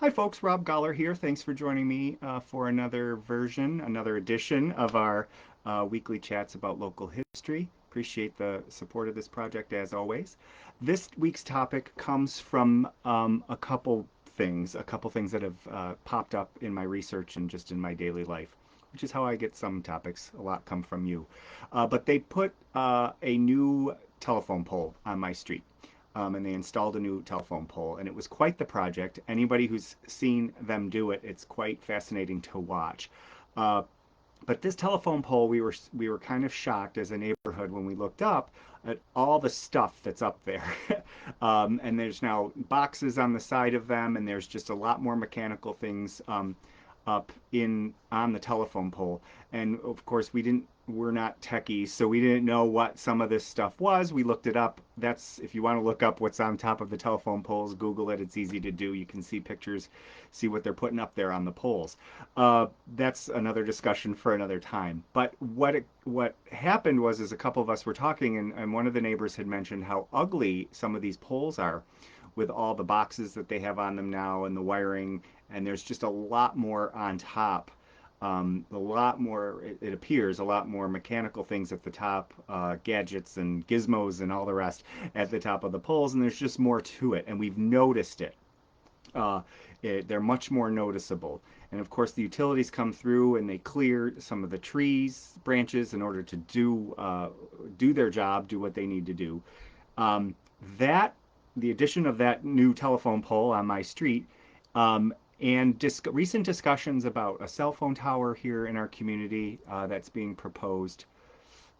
Hi, folks. Rob Goller here. Thanks for joining me for another edition of our weekly chats about local history. Appreciate the support of this project as always. This week's topic comes from a couple things that have popped up in my research and just in my daily life, which is how I get some topics. A lot come from you. But they put a new telephone pole on my street, and they installed a new telephone pole, and it was quite the project. Anybody who's seen them do it, it's quite fascinating to watch. Uh, but this telephone pole, we were kind of shocked as a neighborhood when we looked up at all the stuff that's up there. And there's now boxes on the side of them, and there's just a lot more mechanical things up in on the telephone pole. And of course, we're not techies, so we didn't know what some of this stuff was. We looked it up. That's if you want to look up what's on top of the telephone poles, Google it. It's easy to do. You can see pictures, see what they're putting up there on the poles. That's another discussion for another time. But what happened was, is a couple of us were talking, and one of the neighbors had mentioned how ugly some of these poles are, with all the boxes that they have on them now and the wiring, and there's just a lot more on top. A lot more, it appears, a lot more mechanical things at the top, gadgets and gizmos and all the rest at the top of the poles, and there's just more to it, and we've noticed it. Uh, they're much more noticeable. And of course, the utilities come through and they clear some of the trees, branches in order to do their job, do what they need to do. Um, that the addition of that new telephone pole on my street, um, and recent discussions about a cell phone tower here in our community that's being proposed.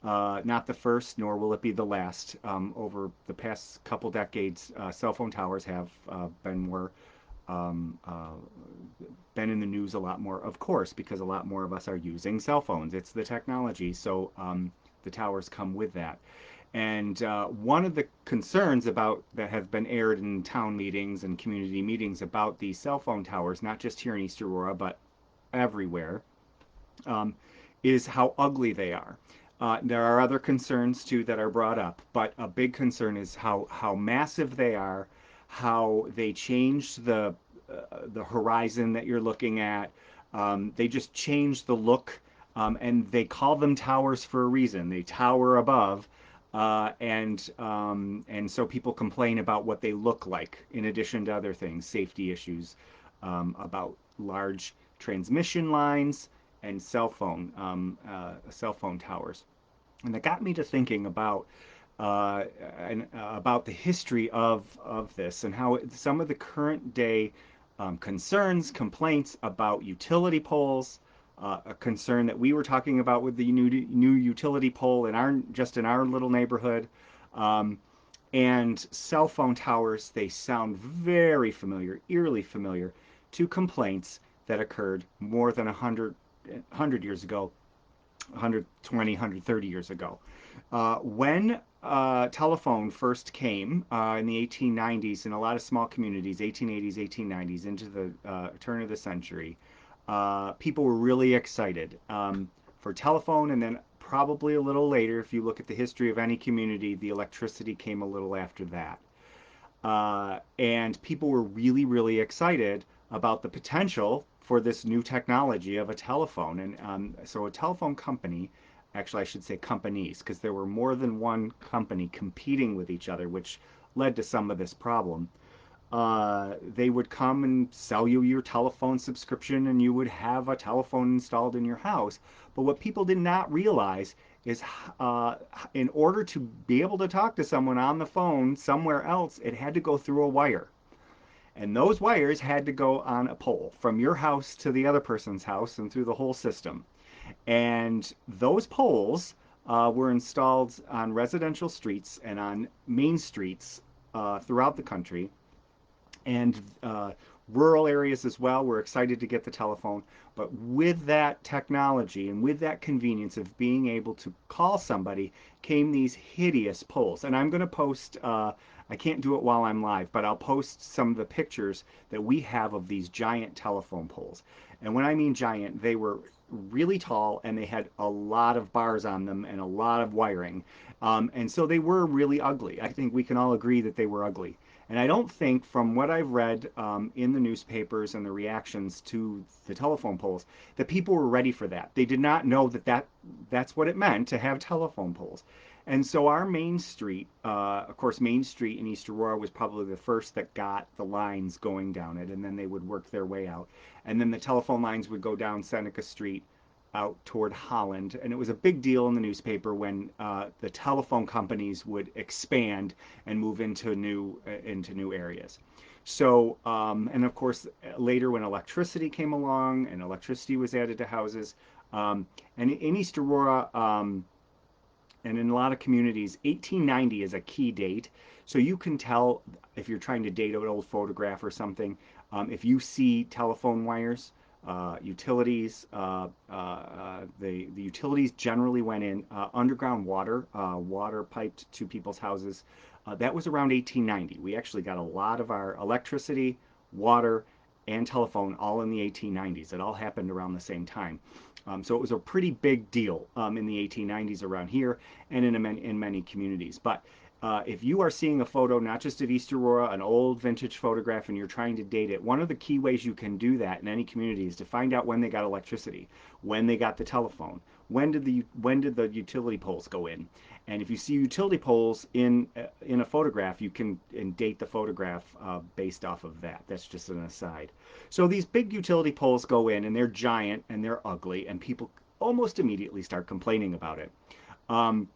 Not the first, nor will it be the last. Over the past couple decades, cell phone towers have um, uh, been in the news a lot more, of course, because a lot more of us are using cell phones. It's the technology, so the towers come with that. And one of the concerns about that have been aired in town meetings and community meetings about these cell phone towers, not just here in East Aurora, but everywhere, um, is how ugly they are. There are other concerns too that are brought up, but a big concern is how massive they are, how they change the horizon that you're looking at. They just change the look, and they call them towers for a reason. They tower above, and so people complain about what they look like. In addition to other things, safety issues, about large transmission lines and cell phone towers. And that got me to thinking uh, about the history of this, and how some of the current day concerns, complaints about utility poles, a concern that we were talking about with the new utility pole in our little neighborhood, um, and cell phone towers. They sound very familiar, eerily familiar, to complaints that occurred more than 100 years ago, 120, 130 years ago. When telephone first came in the 1890s in a lot of small communities, 1880s, 1890s, into the turn of the century, people were really excited for telephone, and then probably a little later, if you look at the history of any community, the electricity came a little after that. And people were really, really excited about the potential for this new technology of a telephone. And so a telephone company, actually, I should say companies, because there were more than one company competing with each other, which led to some of this problem. They would come and sell you your telephone subscription, and you would have a telephone installed in your house. But what people did not realize is, in order to be able to talk to someone on the phone somewhere else, it had to go through a wire. And those wires had to go on a pole from your house to the other person's house and through the whole system. And those poles were installed on residential streets and on main streets throughout the country, and rural areas as well. We're excited to get the telephone, but with that technology and with that convenience of being able to call somebody came these hideous poles. And I'm going to post, I can't do it while I'm live, but I'll post some of the pictures that we have of these giant telephone poles. And when I mean giant, they were really tall, and they had a lot of bars on them and a lot of wiring. And so they were really ugly. I think we can all agree that they were ugly. And I don't think, from what I've read in the newspapers and the reactions to the telephone poles, that people were ready for that. They did not know that's what it meant to have telephone poles. And so our Main Street, of course, Main Street in East Aurora was probably the first that got the lines going down it, and then they would work their way out. And then the telephone lines would go down Seneca Street out toward Holland, and it was a big deal in the newspaper when the telephone companies would expand and move into new areas. So, and of course, later when electricity came along and electricity was added to houses, and in East Aurora, and in a lot of communities, 1890 is a key date. So you can tell if you're trying to date an old photograph or something, if you see telephone wires, utilities, the utilities generally went in underground water, water piped to people's houses. That was around 1890. We actually got a lot of our electricity, water, and telephone all in the 1890s. It all happened around the same time. So it was a pretty big deal in the 1890s around here and in many communities. But if you are seeing a photo, not just of East Aurora, an old vintage photograph, and you're trying to date it, one of the key ways you can do that in any community is to find out when they got electricity, when they got the telephone, when did the utility poles go in, and if you see utility poles in a photograph, you can date the photograph based off of that. That's just an aside. So these big utility poles go in, and they're giant and they're ugly, and people almost immediately start complaining about it. Um,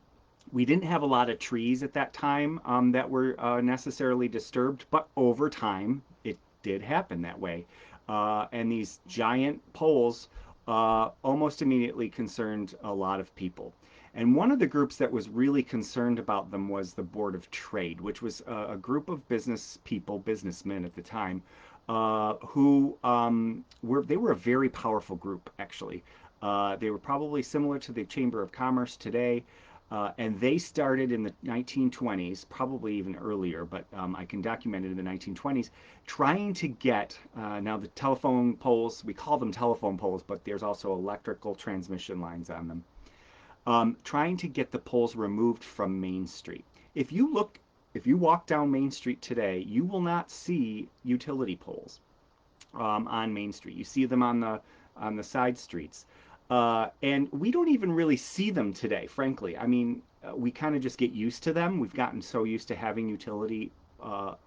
we didn't have a lot of trees at that time that were necessarily disturbed, but over time it did happen that way. And these giant poles almost immediately concerned a lot of people. And one of the groups that was really concerned about them was the Board of Trade, which was a group of business people, businessmen at the time, who they were a very powerful group, actually. They were probably similar to the Chamber of Commerce today. And they started in the 1920s, probably even earlier, but I can document it in the 1920s, trying to get, now the telephone poles, we call them telephone poles, but there's also electrical transmission lines on them, trying to get the poles removed from Main Street. If you look, if you walk down Main Street today, you will not see utility poles on Main Street. You see them on the side streets. And we don't even really see them today, frankly. I mean, we kind of just get used to them. We've gotten so used to having utility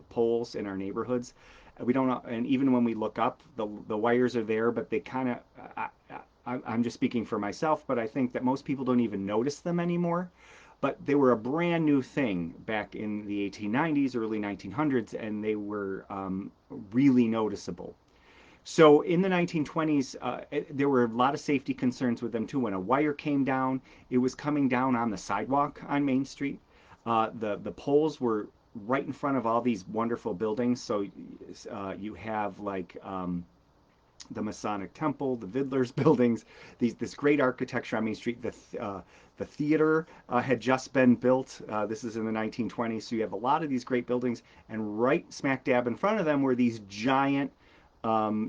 poles in our neighborhoods. We don't, and even when we look up, the wires are there, but they kind of. I'm just speaking for myself, but I think that most people don't even notice them anymore. But they were a brand new thing back in the 1890s, early 1900s, and they were really noticeable. So in the 1920s, there were a lot of safety concerns with them too. When a wire came down, it was coming down on the sidewalk on Main Street. The poles were right in front of all these wonderful buildings. So you have like the Masonic Temple, the Vidler's buildings, this great architecture on Main Street. The theater had just been built. This is in the 1920s, so you have a lot of these great buildings, and right smack dab in front of them were these giant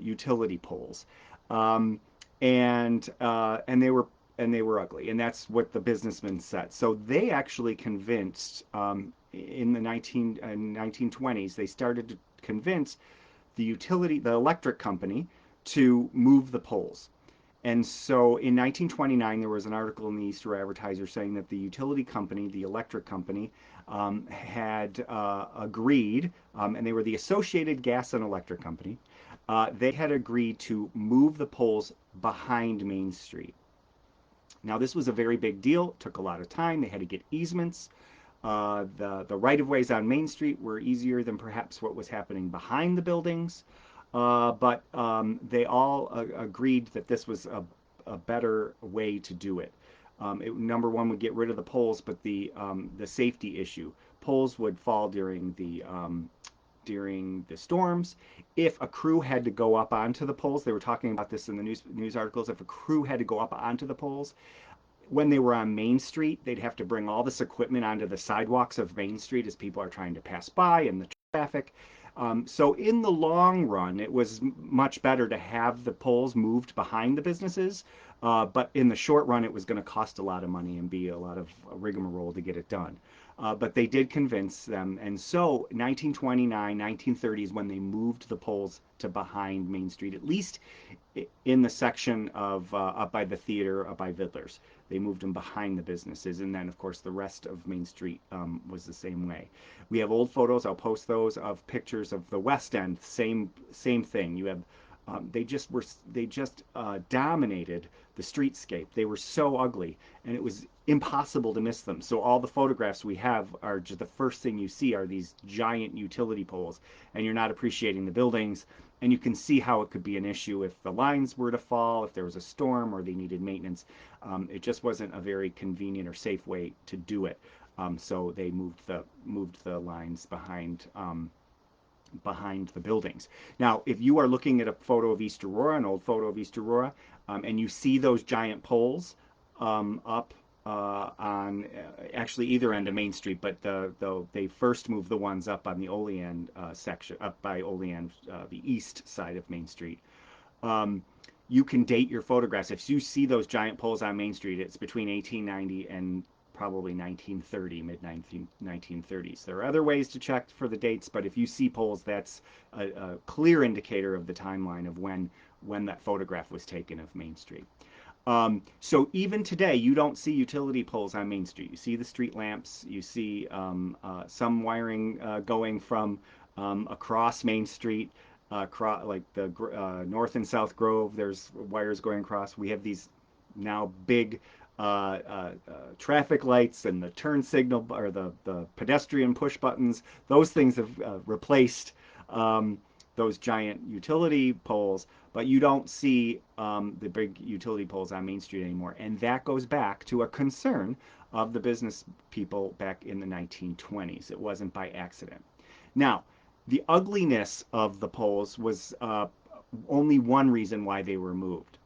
utility poles, um, and they were ugly, and that's what the businessmen said. So they actually convinced in the 1920s, they started to convince the electric company to move the poles. And so in 1929, there was an article in the Easter Advertiser saying that the utility company, the electric company, had agreed, and they were the Associated Gas and Electric Company, they had agreed to move the poles behind Main Street. Now, this was a very big deal. It took a lot of time. They had to get easements. The right-of-ways on Main Street were easier than perhaps what was happening behind the buildings. But they all agreed that this was a better way to do it. Number one would get rid of the poles, but the safety issue. Poles would fall during the storms. If a crew had to go up onto the poles, they were talking about this in the news articles. If a crew had to go up onto the poles, when they were on Main Street, they'd have to bring all this equipment onto the sidewalks of Main Street as people are trying to pass by and the traffic. So in the long run, it was much better to have the poles moved behind the businesses. But in the short run, it was going to cost a lot of money and be a lot of rigmarole to get it done. but they did convince them. And so 1929, 1930 is when they moved the poles to behind Main Street, at least in the section of up by the theater, up by Vidler's. They moved them behind the businesses, and then of course the rest of Main Street was the same way. We have old photos. I'll post those of pictures of the West End. Same thing. You have they just dominated the streetscape. They were so ugly, and it was impossible to miss them. So all the photographs we have are just the first thing you see are these giant utility poles, and you're not appreciating the buildings. And you can see how it could be an issue if the lines were to fall, if there was a storm, or they needed maintenance. It just wasn't a very convenient or safe way to do it. So they moved the lines behind the buildings. Now, if you are looking at a photo of East Aurora, an old photo of East Aurora, and you see those giant poles up on actually either end of Main Street, but they first moved the ones up on the Olean section, up by Olean, the east side of Main Street. You can date your photographs. If you see those giant poles on Main Street, it's between 1890 and probably 1930, mid 1930s. There are other ways to check for the dates, but if you see poles, that's a clear indicator of the timeline of when that photograph was taken of Main Street. So even today, you don't see utility poles on Main Street. You see the street lamps. You see some wiring going from across Main Street, like the North and South Grove. There's wires going across. We have these now big traffic lights and the turn signal or the pedestrian push buttons. Those things have replaced those giant utility poles, but you don't see the big utility poles on Main Street anymore. And that goes back to a concern of the business people back in the 1920s. It wasn't by accident. Now, the ugliness of the poles was only one reason why they were moved.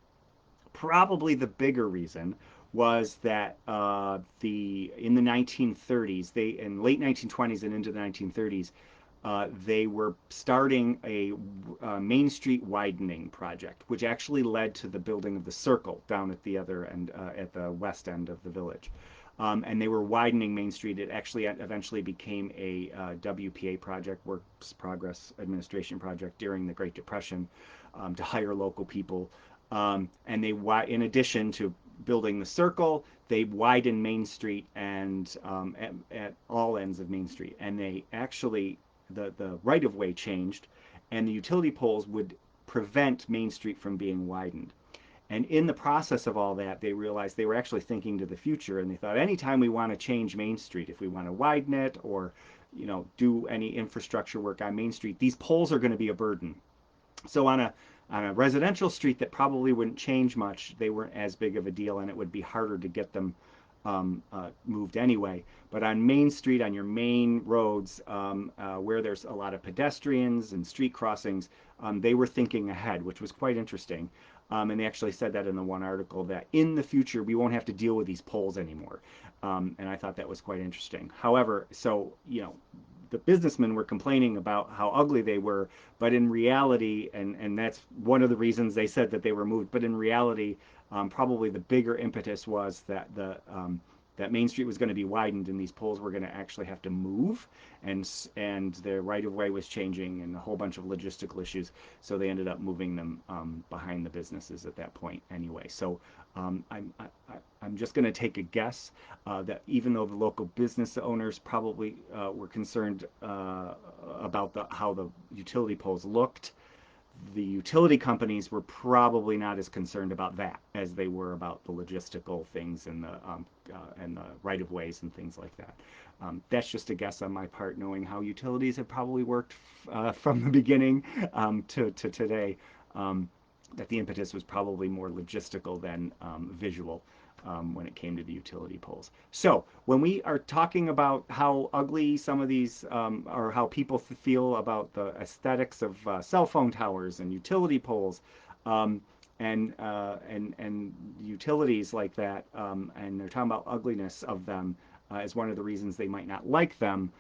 Probably the bigger reason was that in the 1930s, in late 1920s and into the 1930s, they were starting a Main Street widening project, which actually led to the building of the Circle down at the other end, at the west end of the village. And they were widening Main Street. It actually eventually became a WPA project, Works Progress Administration project, during the Great Depression to hire local people. And in addition to building the Circle, they widened Main Street and at all ends of Main Street. And they actually the right-of-way changed, and the utility poles would prevent Main Street from being widened. And in the process of all that, they realized they were actually thinking to the future, and they thought anytime we want to change Main Street, if we want to widen it or do any infrastructure work on Main Street, these poles are going to be a burden. So on a residential street that probably wouldn't change much, they weren't as big of a deal, and it would be harder to get them moved anyway. But on Main Street, on your main roads, where there's a lot of pedestrians and street crossings, they were thinking ahead, which was quite interesting. And they actually said that in the one article, that in the future we won't have to deal with these poles anymore. And I thought that was quite interesting. However, so the businessmen were complaining about how ugly they were, but in reality, and that's one of the reasons they said that they were moved, but in reality, probably the bigger impetus was that that Main Street was going to be widened and these poles were going to actually have to move, and the right-of-way was changing and a whole bunch of logistical issues, so they ended up moving them behind the businesses at that point anyway. So I'm just going to take a guess that even though the local business owners probably were concerned about how the utility poles looked, the utility companies were probably not as concerned about that as they were about the logistical things and the right-of-ways and things like that. That's just a guess on my part, knowing how utilities have probably worked from the beginning to today. That the impetus was probably more logistical than visual when it came to the utility poles. So when we are talking about how ugly some of these, or how people feel about the aesthetics of cell phone towers and utility poles, and utilities like that, and they're talking about ugliness of them as one of the reasons they might not like them,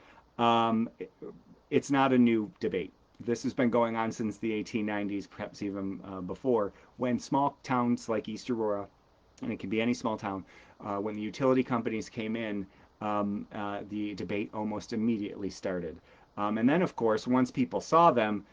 it's not a new debate. This has been going on since the 1890s, perhaps even before, when small towns like East Aurora, and it can be any small town, when the utility companies came in, the debate almost immediately started. And then, of course, once people saw them,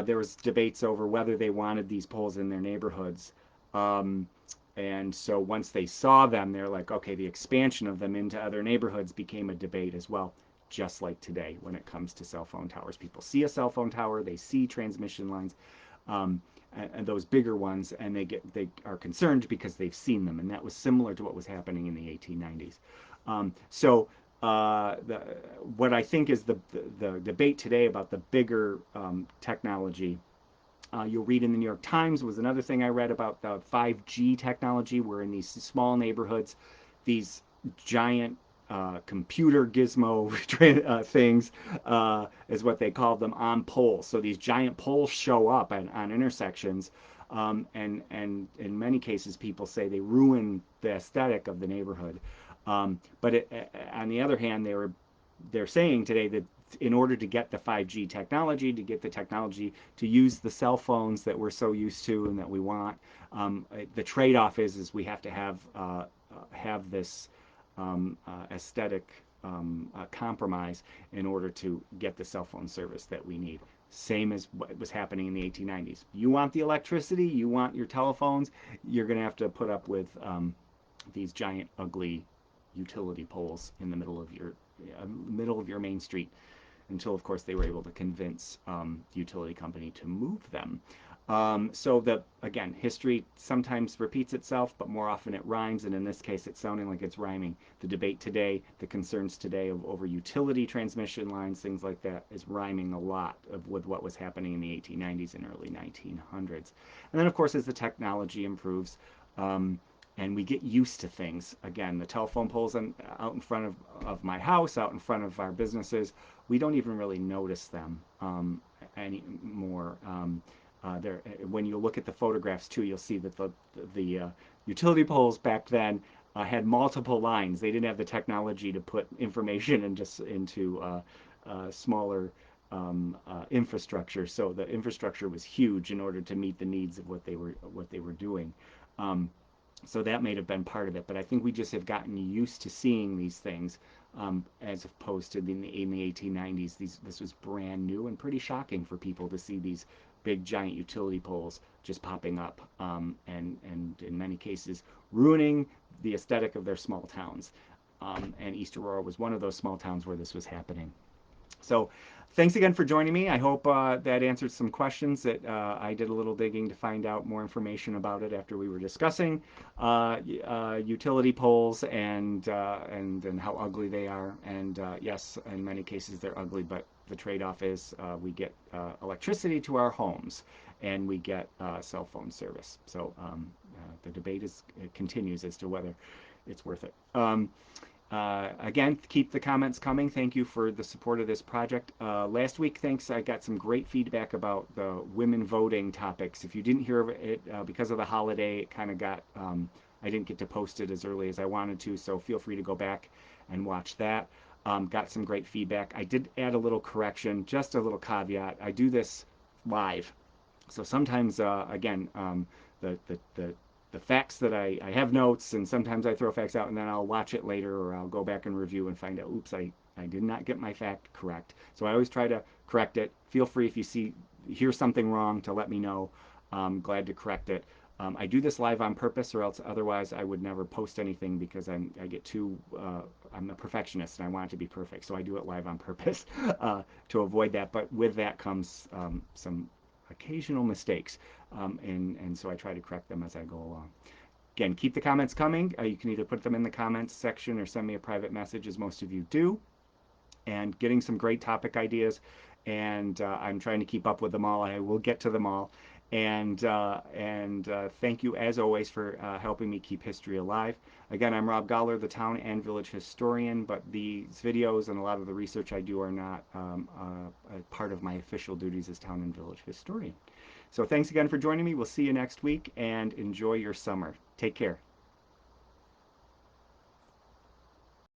there was debates over whether they wanted these poles in their neighborhoods. Um, and so once they saw them, they're like, okay, the expansion of them into other neighborhoods became a debate as well, just like today when it comes to cell phone towers. People see a cell phone tower, they see transmission lines, um, and those bigger ones, and they are concerned because they've seen them, and that was similar to what was happening in the 1890s. So the, what I think is the debate today about the bigger technology, you'll read in the New York Times was another thing I read about the 5G technology, where in these small neighborhoods, these giant computer gizmo things is what they called them, on poles. So these giant poles show up on intersections, and in many cases, people say they ruin the aesthetic of the neighborhood. But on the other hand, they're saying today that in order to get the 5G technology, to get the technology to use the cell phones that we're so used to and that we want, the trade-off is we have to have this aesthetic compromise in order to get the cell phone service that we need. Same as what was happening in the 1890s. You want the electricity, you want your telephones, you're going to have to put up with these giant, ugly utility poles in the middle of your main street, until, of course, they were able to convince the utility company to move them. So that, again, history sometimes repeats itself, but more often it rhymes, and in this case, it's sounding like it's rhyming. The debate today, the concerns today over utility transmission lines, things like that, is rhyming a lot with what was happening in the 1890s and early 1900s. And then, of course, as the technology improves, and we get used to things. Again, the telephone poles out in front of my house, out in front of our businesses, we don't even really notice them anymore. When you look at the photographs too, you'll see that the utility poles back then had multiple lines. They didn't have the technology to put information into smaller infrastructure. So the infrastructure was huge in order to meet the needs of what they were doing. So that may have been part of it, but I think we just have gotten used to seeing these things, as opposed to in the 1890s. This was brand new and pretty shocking for people to see these big giant utility poles just popping up, and in many cases ruining the aesthetic of their small towns. And East Aurora was one of those small towns where this was happening. So thanks again for joining me. I hope that answered some questions that I did a little digging to find out more information about it after we were discussing utility poles and how ugly they are. And yes, in many cases they're ugly, but the trade-off is we get electricity to our homes, and we get cell phone service. So the debate continues as to whether it's worth it. Again, keep the comments coming. Thank you for the support of this project. Last week, I got some great feedback about the women voting topics. If you didn't hear of it, because of the holiday, it kind of got, I didn't get to post it as early as I wanted to, so feel free to go back and watch that. Got some great feedback. I did add a little correction, just a little caveat. I do this live. So sometimes, again, the facts that I have notes, and sometimes I throw facts out and then I'll watch it later, or I'll go back and review and find out, oops, I did not get my fact correct. So I always try to correct it. Feel free if you hear something wrong to let me know. I'm glad to correct it. I do this live on purpose, or else otherwise I would never post anything, because I'm a perfectionist and I want it to be perfect. So I do it live on purpose to avoid that. But with that comes some occasional mistakes, and so I try to correct them as I go along. Again, keep the comments coming. You can either put them in the comments section or send me a private message, as most of you do. And getting some great topic ideas, and I'm trying to keep up with them all. I will get to them all. And thank you, as always, for helping me keep history alive. Again, I'm Rob Goller, the town and village historian, but these videos and a lot of the research I do are not a part of my official duties as town and village historian. So thanks again for joining me. We'll see you next week, and enjoy your summer. Take care.